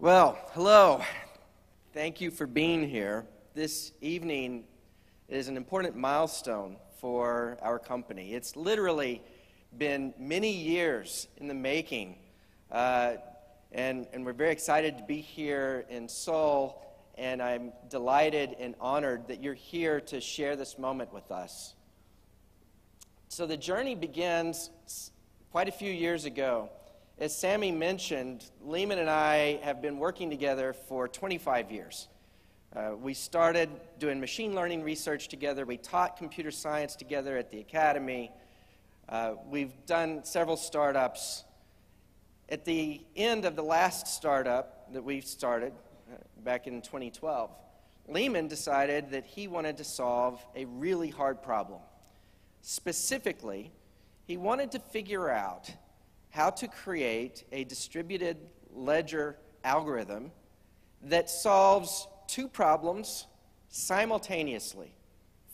Well, hello. Thank you for being here. This evening is an important milestone for our company. It's literally been many years in the making, and we're very excited to be here in Seoul, and I'm delighted and honored that you're here to share this moment with us. So the journey begins quite a few years ago. As Sammy mentioned, Lehman and I have been working together for 25 years. We started doing machine learning research together. We taught computer science together at the academy. We've done several startups. At the end of the last startup that we started back in 2012, Lehman decided that he wanted to solve a really hard problem. Specifically, he wanted to figure out how to create a distributed ledger algorithm that solves two problems simultaneously.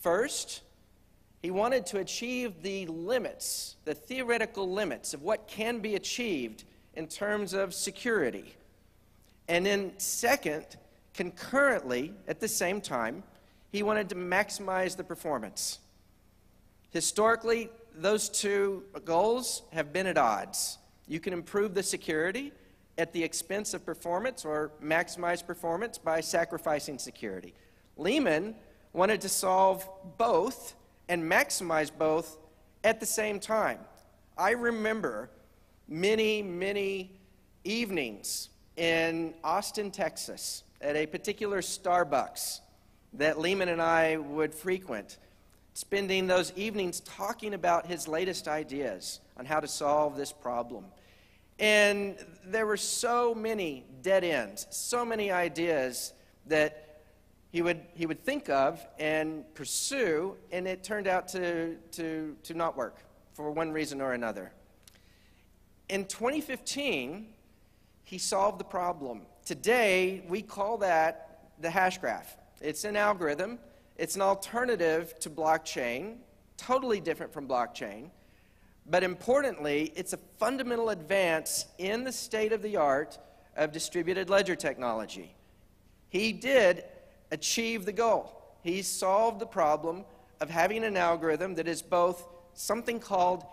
First, he wanted to achieve the limits, the theoretical limits of what can be achieved in terms of security. And then second, concurrently, at the same time, he wanted to maximize the performance. Historically, those two goals have been at odds. You can improve the security at the expense of performance or maximize performance by sacrificing security. Lehman wanted to solve both and maximize both at the same time. I remember many evenings in Austin, Texas, at a particular Starbucks that Lehman and I would frequent, spending those evenings talking about his latest ideas on how to solve this problem. And there were so many dead ends, so many ideas that he would think of and pursue, and it turned out to not work for one reason or another. In 2015, he solved the problem. Today, we call that the Hashgraph. It's an algorithm. It's an alternative to blockchain, totally different from blockchain, but importantly, it's a fundamental advance in the state-of-the-art of distributed ledger technology. He did achieve the goal. He solved the problem of having an algorithm that is both something called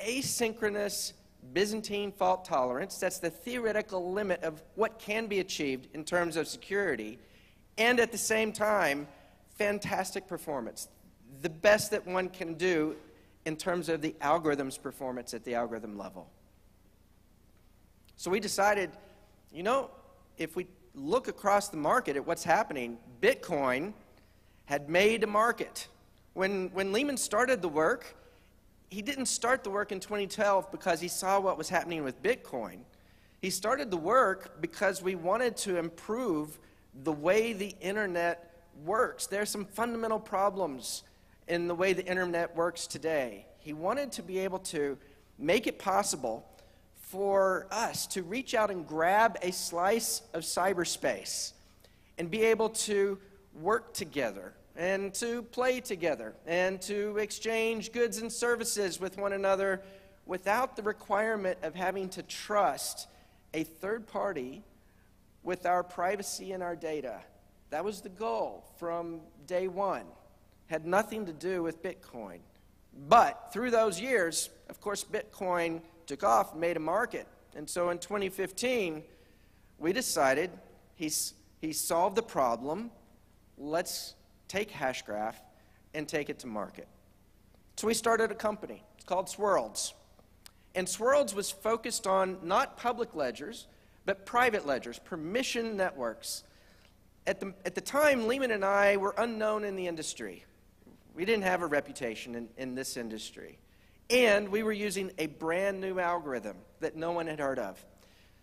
asynchronous Byzantine fault tolerance, that's the theoretical limit of what can be achieved in terms of security, and at the same time, fantastic performance, the best that one can do in terms of the algorithm's performance at the algorithm level. So we decided, you know, if we look across the market at what's happening, Bitcoin had made a market. When Lehman started the work, he didn't start the work in 2012 because he saw what was happening with Bitcoin. He started the work because we wanted to improve the way the internet works. There are some fundamental problems in the way the internet works today. He wanted to be able to make it possible for us to reach out and grab a slice of cyberspace and be able to work together and to play together and to exchange goods and services with one another without the requirement of having to trust a third party with our privacy and our data. That was the goal from day one. Had nothing to do with Bitcoin. But through those years, of course, Bitcoin took off and made a market. And so in 2015, we decided he solved the problem. Let's take Hashgraph and take it to market. So we started a company. It's called Swirlds. And Swirlds was focused on not public ledgers, but private ledgers, permission networks. At the time, Lehman and I were unknown in the industry. We didn't have a reputation in this industry. And we were using a brand new algorithm that no one had heard of.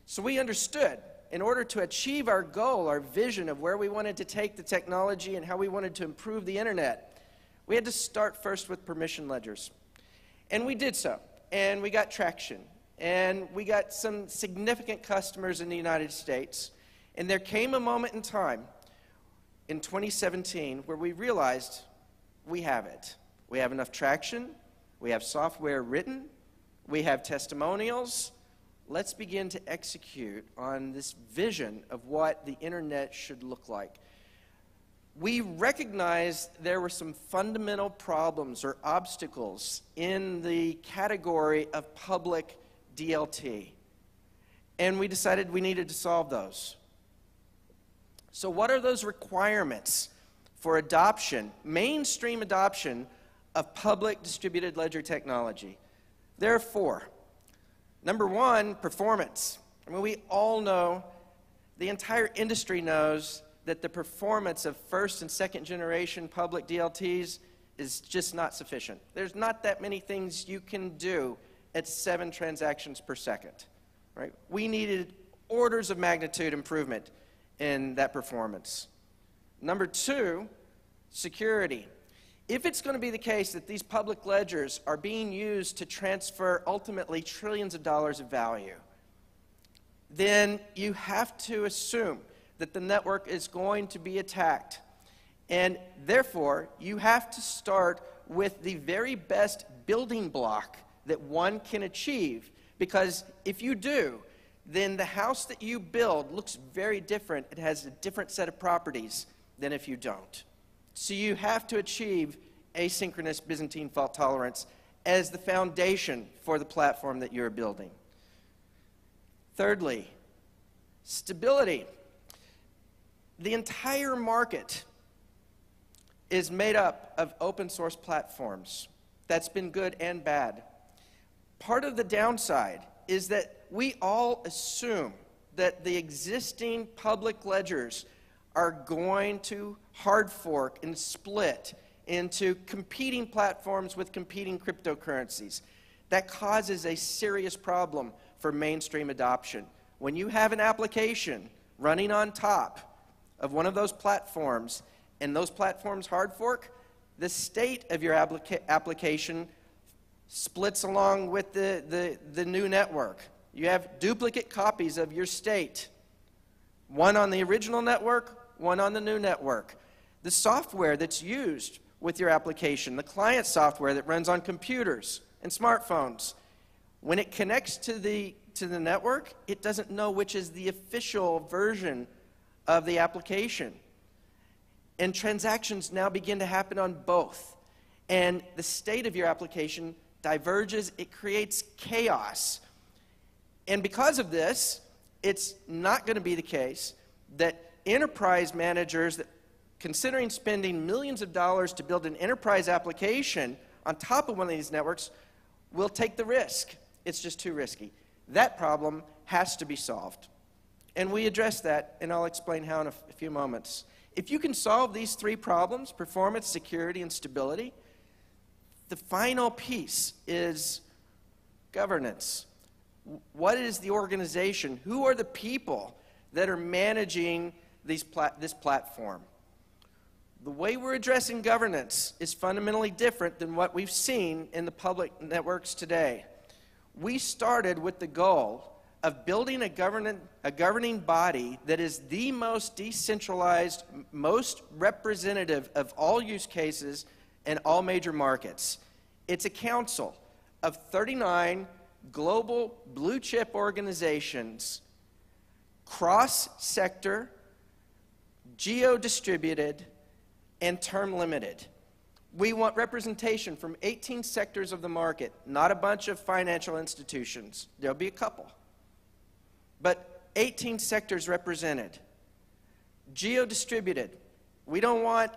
So we understood, in order to achieve our goal, our vision of where we wanted to take the technology and how we wanted to improve the internet, we had to start first with permission ledgers. And we did so. And we got traction. And we got some significant customers in the United States. And there came a moment in time in 2017 where we realized we have it. We have enough traction, we have software written, we have testimonials, let's begin to execute on this vision of what the internet should look like. We recognized there were some fundamental problems or obstacles in the category of public DLT, and we decided we needed to solve those. So what are those requirements for adoption, mainstream adoption of public distributed ledger technology? There are four. Number one, performance. I mean, we all know, the entire industry knows that the performance of first and second generation public DLTs is just not sufficient. There's not that many things you can do at 7 transactions per second, right? We needed orders of magnitude improvement in that performance. Number two, security. If it's going to be the case that these public ledgers are being used to transfer ultimately trillions of dollars of value, then you have to assume that the network is going to be attacked. And therefore, you have to start with the very best building block that one can achieve, because if you do, then the house that you build looks very different. It has a different set of properties than if you don't. So you have to achieve asynchronous Byzantine fault tolerance as the foundation for the platform that you're building. Thirdly, stability. The entire market is made up of open source platforms. That's been good and bad. Part of the downside is that we all assume that the existing public ledgers are going to hard fork and split into competing platforms with competing cryptocurrencies. That causes a serious problem for mainstream adoption. When you have an application running on top of one of those platforms, and those platforms hard fork, the state of your application splits along with the new network. You have duplicate copies of your state, one on the original network, one on the new network. The software that's used with your application, the client software that runs on computers and smartphones, when it connects to the network, it doesn't know which is the official version of the application. And transactions now begin to happen on both. And the state of your application diverges. It creates chaos. And because of this, it's not going to be the case that enterprise managers, that considering spending millions of dollars to build an enterprise application on top of one of these networks, will take the risk. It's just too risky. That problem has to be solved. And we address that, and I'll explain how in a few moments. If you can solve these three problems, performance, security, and stability, the final piece is governance. What is the organization? Who are the people that are managing this platform? The way we're addressing governance is fundamentally different than what we've seen in the public networks today. We started with the goal of building a governing body that is the most decentralized, most representative of all use cases in all major markets. It's a council of 39 global blue-chip organizations, cross-sector, geo-distributed, and term-limited. We want representation from 18 sectors of the market, not a bunch of financial institutions. There'll be a couple. But 18 sectors represented. Geo-distributed. We don't want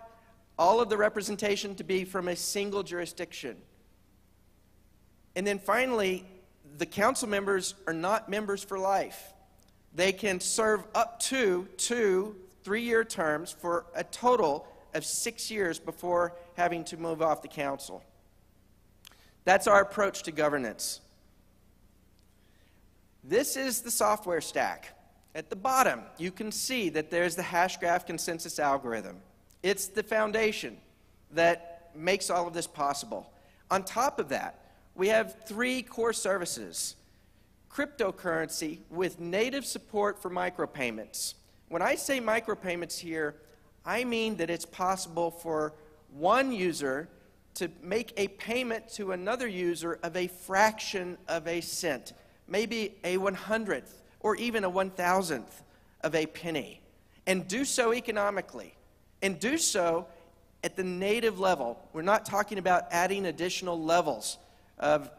all of the representation to be from a single jurisdiction. And then finally, the council members are not members for life. They can serve up to 2 3-year terms for a total of 6 years before having to move off the council. That's our approach to governance. This is the software stack. At the bottom, you can see that there's the Hashgraph consensus algorithm. It's the foundation that makes all of this possible. On top of that, we have 3 core services. Cryptocurrency with native support for micropayments. When I say micropayments here, I mean that it's possible for one user to make a payment to another user of a fraction of a cent, maybe a 100th, or even a 1,000th of a penny, and do so economically, and do so at the native level. We're not talking about adding additional levels of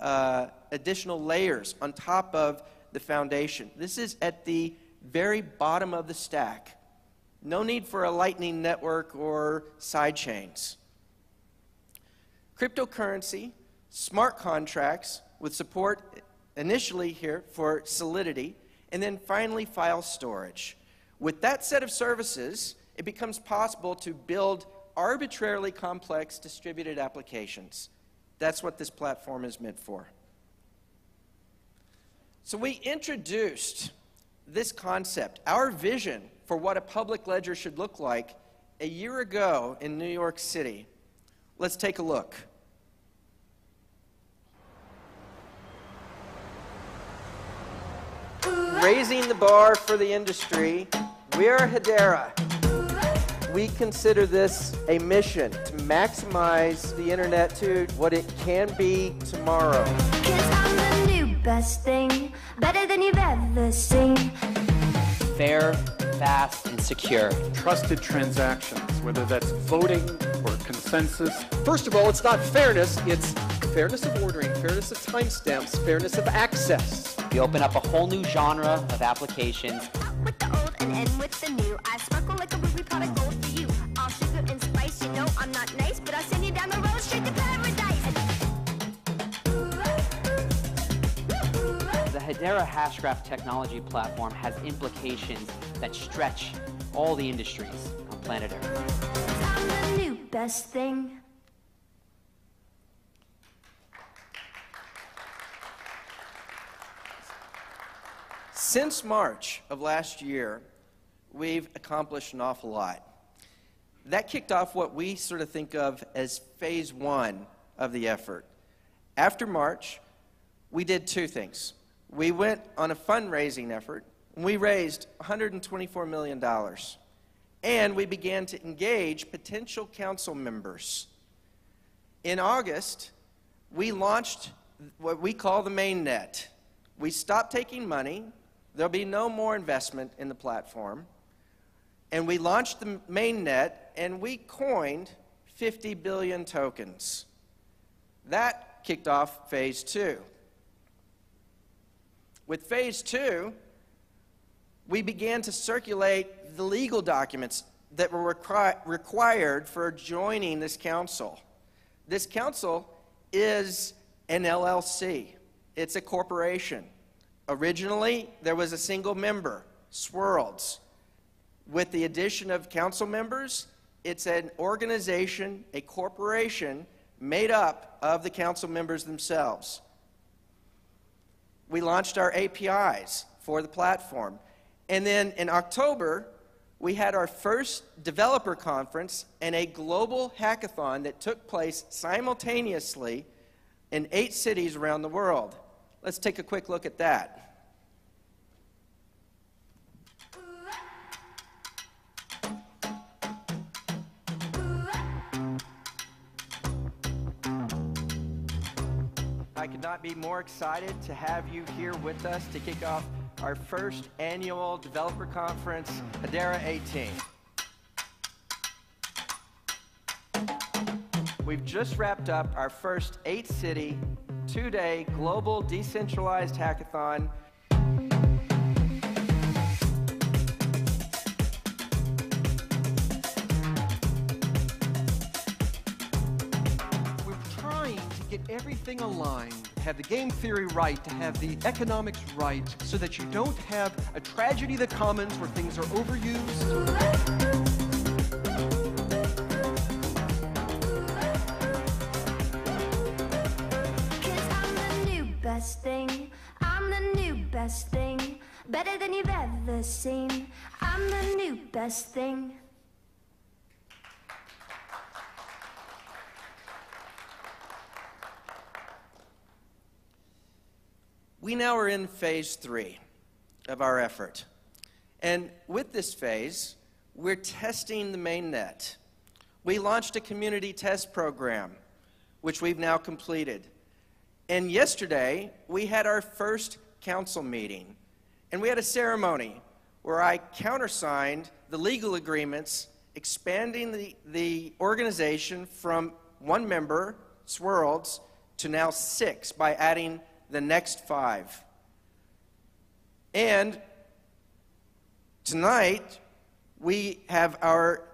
additional layers on top of the foundation. This is at the very bottom of the stack. No need for a Lightning Network or side chains. Cryptocurrency, smart contracts with support initially here for Solidity, and then finally file storage. With that set of services, it becomes possible to build arbitrarily complex distributed applications. That's what this platform is meant for. So we introduced this concept, our vision for what a public ledger should look like, a year ago in New York City. Let's take a look. Raising the bar for the industry, we are Hedera. We consider this a mission to maximize the internet to what it can be tomorrow. 'Cause I'm the new best thing, better than you've ever seen. Fair, fast, and secure. Trusted transactions, whether that's voting or consensus. First of all, it's not fairness, it's fairness of ordering, fairness of timestamps, fairness of access. We open up a whole new genre of applications. Out with the old and in with the new. I sparkle like a ruby pot of gold for you. All sugar and spice, you know I'm not nice, but I'll send you down the road straight to paradise. The Hedera Hashgraph technology platform has implications that stretch all the industries on planet Earth. 'Cause I'm the new best thing. Since March of last year, we've accomplished an awful lot. That kicked off what we sort of think of as phase one of the effort. After March, we did two things. We went on a fundraising effort, and we raised $124 million. And we began to engage potential council members. In August, we launched what we call the mainnet. We stopped taking money. There'll be no more investment in the platform. And we launched the mainnet, and we coined 50 billion tokens. That kicked off phase two. With phase two, we began to circulate the legal documents that were required for joining this council. This council is an LLC. It's a corporation. Originally, there was a single member, Swirlds. With the addition of council members, it's an organization, a corporation, made up of the council members themselves. We launched our APIs for the platform. And then in October, we had our first developer conference and a global hackathon that took place simultaneously in 8 cities around the world. Let's take a quick look at that. I could not be more excited to have you here with us to kick off our first annual developer conference, Hedera 18. We've just wrapped up our first 8-city, 2-day global decentralized hackathon. We're trying to get everything aligned, have the game theory right, to have the economics right, so that you don't have a tragedy of the commons where things are overused. Best thing, I'm the new best thing, better than you've ever seen. I'm the new best thing. We now are in phase 3 of our effort. And with this phase, we're testing the mainnet. We launched a community test program, which we've now completed. And yesterday, we had our first council meeting, and we had a ceremony where I countersigned the legal agreements expanding the organization from 1 member, Swirlds, to now 6 by adding the next 5. And tonight, we have our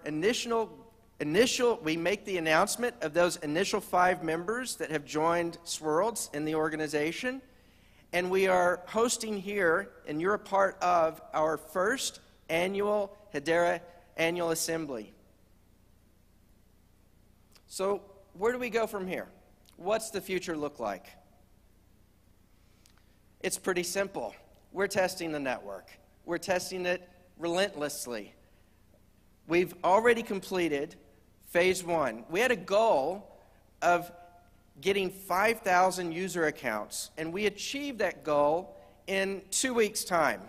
we make the announcement of those initial 5 members that have joined Swirlds in the organization. And we are hosting here, and you're a part of, our first annual Hedera Annual Assembly. So where do we go from here? What's the future look like? It's pretty simple. We're testing the network. We're testing it relentlessly. We've already completed phase 1. We had a goal of getting 5,000 user accounts, and we achieved that goal in 2 weeks' time.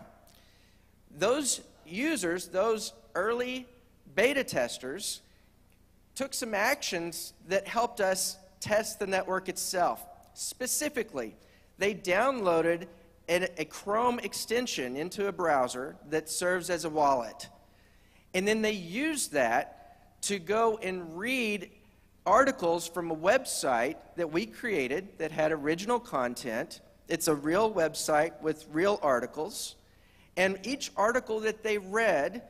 Those users, those early beta testers, took some actions that helped us test the network itself. Specifically, they downloaded a Chrome extension into a browser that serves as a wallet. And then they used that to go and read articles from a website that we created that had original content. It's a real website with real articles. And each article that they read,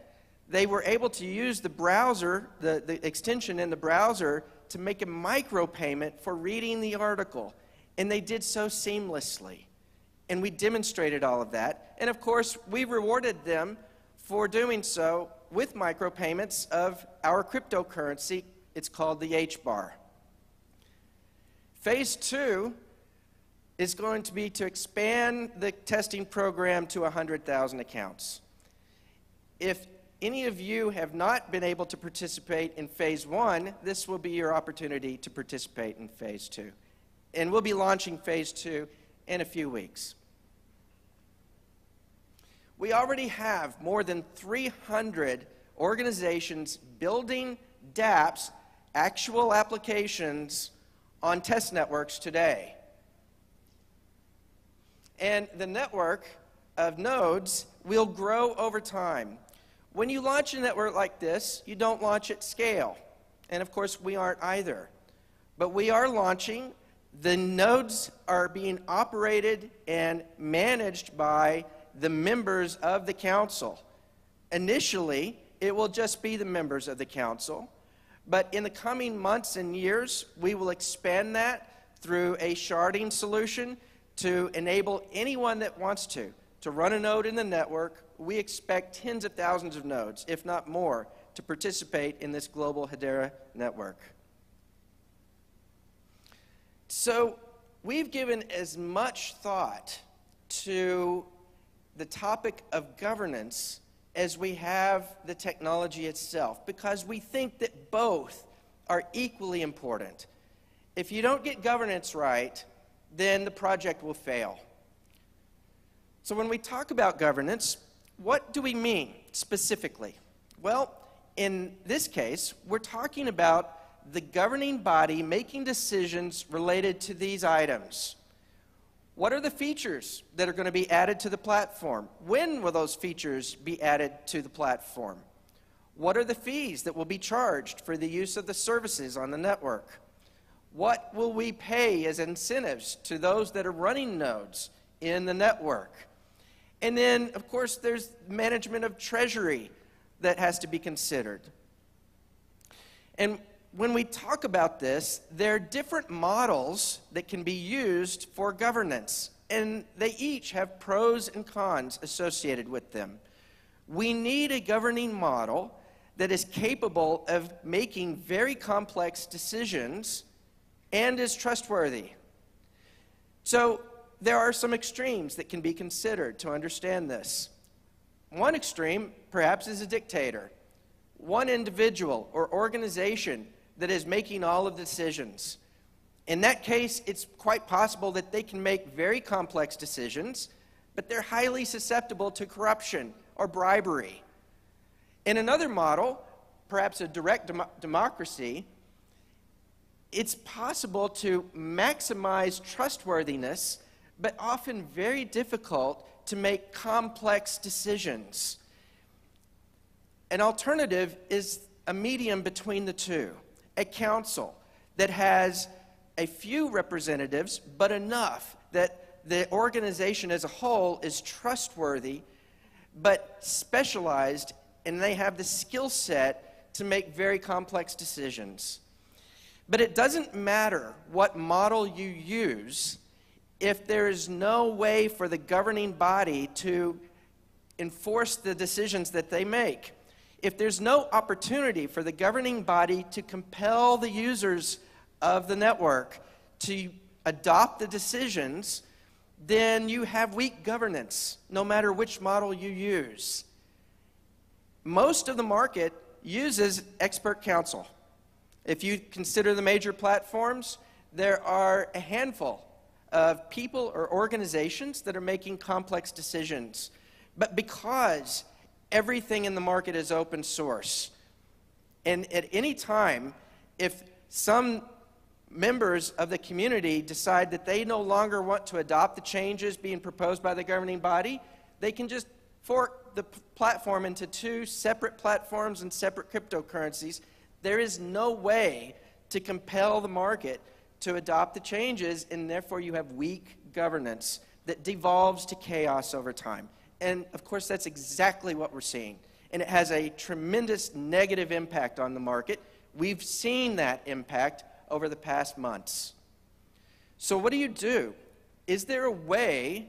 they were able to use the browser, the extension in the browser, to make a micropayment for reading the article. And they did so seamlessly. And we demonstrated all of that. And of course, we rewarded them for doing so with micropayments of our cryptocurrency. It's called the H-bar. Phase 2 is going to be to expand the testing program to 100,000 accounts. If any of you have not been able to participate in phase 1, this will be your opportunity to participate in phase 2. And we'll be launching phase 2 in a few weeks. We already have more than 300 organizations building dApps, actual applications, on test networks today. And the network of nodes will grow over time. When you launch a network like this, you don't launch at scale. And of course, we aren't either. But we are launching. The nodes are being operated and managed by the members of the council. Initially, it will just be the members of the council. But in the coming months and years, we will expand that through a sharding solution to enable anyone that wants to run a node in the network. We expect tens of thousands of nodes, if not more, to participate in this global Hedera network. So we've given as much thought to the topic of governance as we have the technology itself, because we think that both are equally important. If you don't get governance right, then the project will fail. So when we talk about governance, what do we mean specifically? Well, in this case, we're talking about the governing body making decisions related to these items. What are the features that are going to be added to the platform? When will those features be added to the platform? What are the fees that will be charged for the use of the services on the network? What will we pay as incentives to those that are running nodes in the network? And then, of course, there's management of treasury that has to be considered. And when we talk about this, there are different models that can be used for governance, and they each have pros and cons associated with them. We need a governing model that is capable of making very complex decisions and is trustworthy. So there are some extremes that can be considered to understand this. One extreme, perhaps, is a dictator. One individual or organization that is making all of the decisions. In that case, it's quite possible that they can make very complex decisions, but they're highly susceptible to corruption or bribery. In another model, perhaps a direct democracy, it's possible to maximize trustworthiness but often very difficult to make complex decisions. An alternative is a medium between the two, a council that has a few representatives, but enough that the organization as a whole is trustworthy, but specialized, and they have the skill set to make very complex decisions. But it doesn't matter what model you use if there is no way for the governing body to enforce the decisions that they make. If there's no opportunity for the governing body to compel the users of the network to adopt the decisions, then you have weak governance, no matter which model you use. Most of the market uses expert counsel. If you consider the major platforms, there are a handful of people or organizations that are making complex decisions. But because everything in the market is open source, and at any time, if some members of the community decide that they no longer want to adopt the changes being proposed by the governing body, they can just fork the platform into two separate platforms and separate cryptocurrencies. There is no way to compel the market to adopt the changes, and therefore you have weak governance that devolves to chaos over time. And of course, that's exactly what we're seeing. And it has a tremendous negative impact on the market. We've seen that impact over the past months. So what do? Is there a way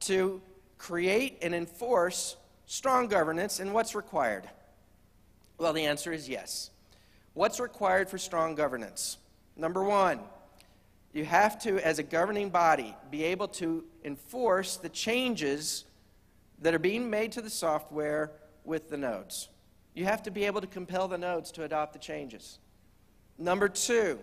to create and enforce strong governance, and what's required? Well, the answer is yes. What's required for strong governance? Number one, you have to, as a governing body, be able to enforce the changes that are being made to the software with the nodes. You have to be able to compel the nodes to adopt the changes. Number two,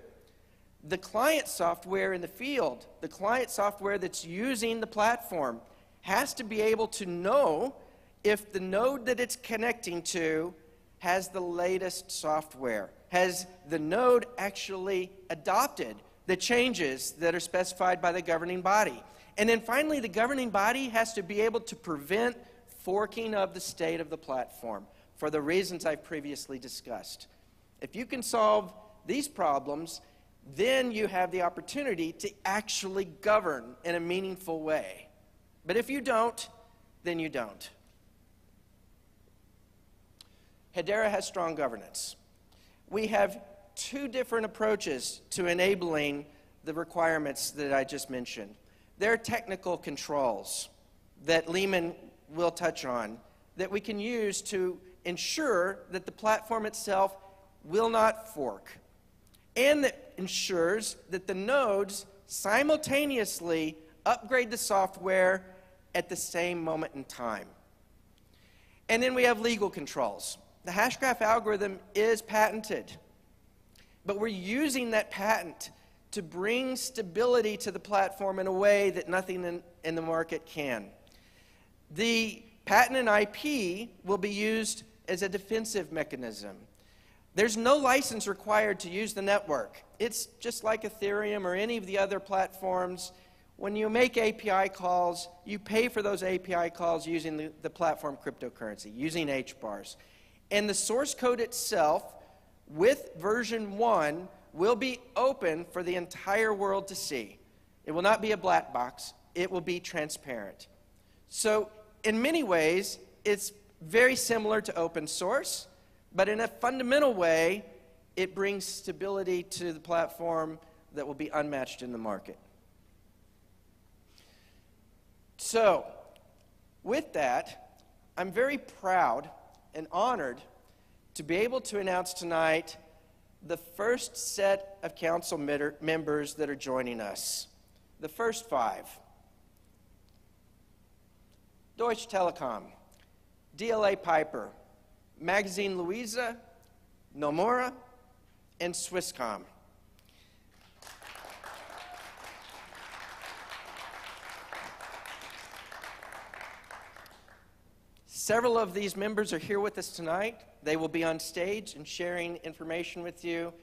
the client software in the field, the client software that's using the platform, has to be able to know if the node that it's connecting to has the latest software. Has the node actually adopted the changes that are specified by the governing body? And then finally, the governing body has to be able to prevent forking of the state of the platform for the reasons I've previously discussed. If you can solve these problems, then you have the opportunity to actually govern in a meaningful way. But if you don't, then you don't. Hedera has strong governance. We have two different approaches to enabling the requirements that I just mentioned. There are technical controls that Lehman will touch on that we can use to ensure that the platform itself will not fork, and that ensures that the nodes simultaneously upgrade the software at the same moment in time. And then we have legal controls. The Hashgraph algorithm is patented, but we're using that patent to bring stability to the platform in a way that nothing in the market can. The patent and IP will be used as a defensive mechanism. There's no license required to use the network. It's just like Ethereum or any of the other platforms. When you make API calls, you pay for those API calls using the platform cryptocurrency, using HBARs. And the source code itself, with version 1, will be open for the entire world to see. It will not be a black box. It will be transparent. So in many ways, it's very similar to open source, but in a fundamental way, it brings stability to the platform that will be unmatched in the market. So with that, I'm very proud and honored to be able to announce tonight the first set of council members that are joining us. The first 5. Deutsche Telekom, DLA Piper, Magazine Luiza, Nomura, and Swisscom. Several of these members are here with us tonight. They will be on stage and sharing information with you.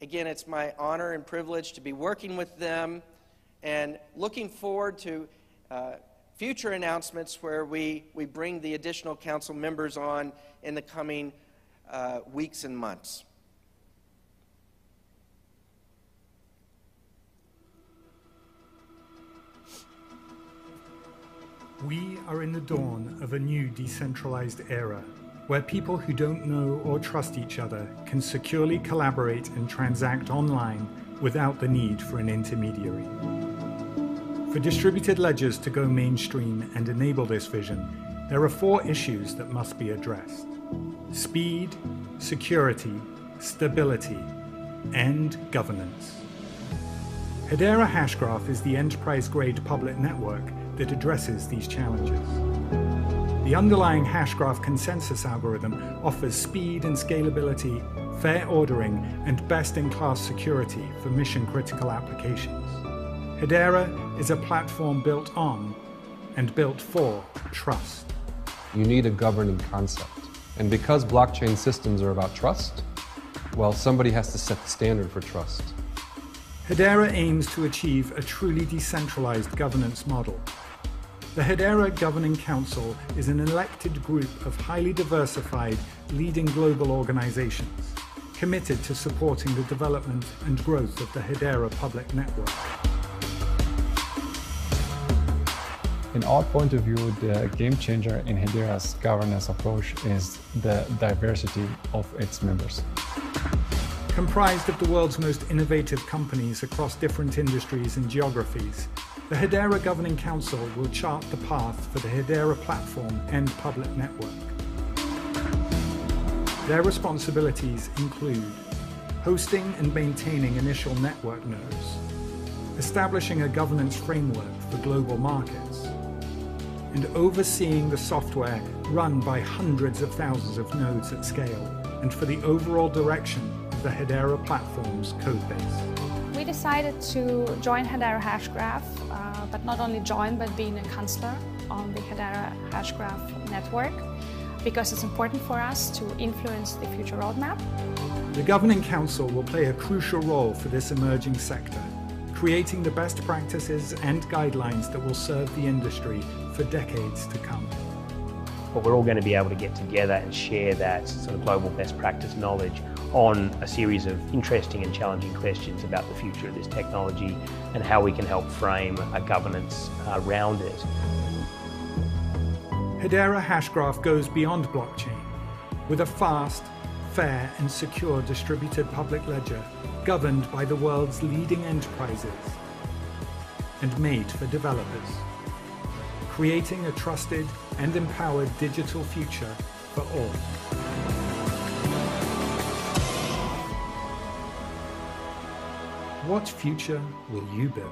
Again, it's my honor and privilege to be working with them and looking forward to future announcements where we bring the additional council members on in the coming weeks and months. We are in the dawn of a new decentralized era, where people who don't know or trust each other can securely collaborate and transact online without the need for an intermediary. For distributed ledgers to go mainstream and enable this vision, there are 4 issues that must be addressed: speed, security, stability, and governance. Hedera Hashgraph is the enterprise-grade public network that addresses these challenges. The underlying Hashgraph consensus algorithm offers speed and scalability, fair ordering, and best-in-class security for mission-critical applications. Hedera is a platform built on and built for trust. You need a governing concept. And because blockchain systems are about trust, well, somebody has to set the standard for trust. Hedera aims to achieve a truly decentralized governance model. The Hedera Governing Council is an elected group of highly diversified, leading global organizations, committed to supporting the development and growth of the Hedera public network. In our point of view, the game changer in Hedera's governance approach is the diversity of its members. Comprised of the world's most innovative companies across different industries and geographies, the Hedera Governing Council will chart the path for the Hedera platform and public network. Their responsibilities include hosting and maintaining initial network nodes, establishing a governance framework for global markets, and overseeing the software run by hundreds of thousands of nodes at scale, and for the overall direction of the Hedera platform's codebase. We decided to join Hedera Hashgraph, but not only join, but being a counselor on the Hedera Hashgraph network, because it's important for us to influence the future roadmap. The Governing Council will play a crucial role for this emerging sector, creating the best practices and guidelines that will serve the industry for decades to come. But we're all going to be able to get together and share that sort of global best practice knowledge on a series of interesting and challenging questions about the future of this technology and how we can help frame a governance around it. Hedera Hashgraph goes beyond blockchain with a fast, fair and secure distributed public ledger governed by the world's leading enterprises and made for developers, creating a trusted and empowered digital future for all. What future will you build?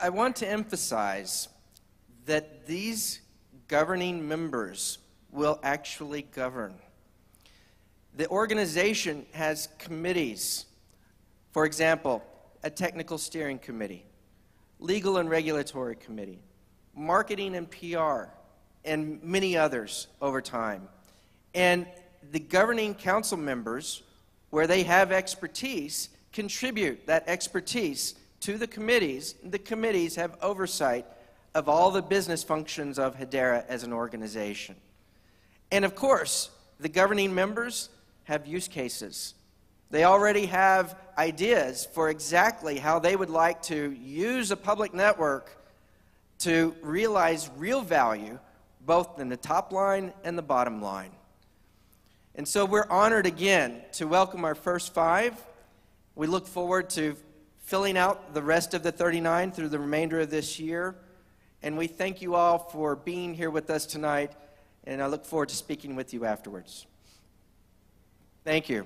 I want to emphasize that these governing members will actually govern. The organization has committees. For example, a technical steering committee, legal and regulatory committee, marketing and PR, and many others over time. And the governing council members, where they have expertise, contribute that expertise to the committees. The committees have oversight of all the business functions of Hedera as an organization. And of course, the governing members have use cases. They already have ideas for exactly how they would like to use a public network to realize real value, both in the top line and the bottom line. And so we're honored again to welcome our first 5. We look forward to filling out the rest of the 39 through the remainder of this year. And we thank you all for being here with us tonight, and I look forward to speaking with you afterwards. Thank you.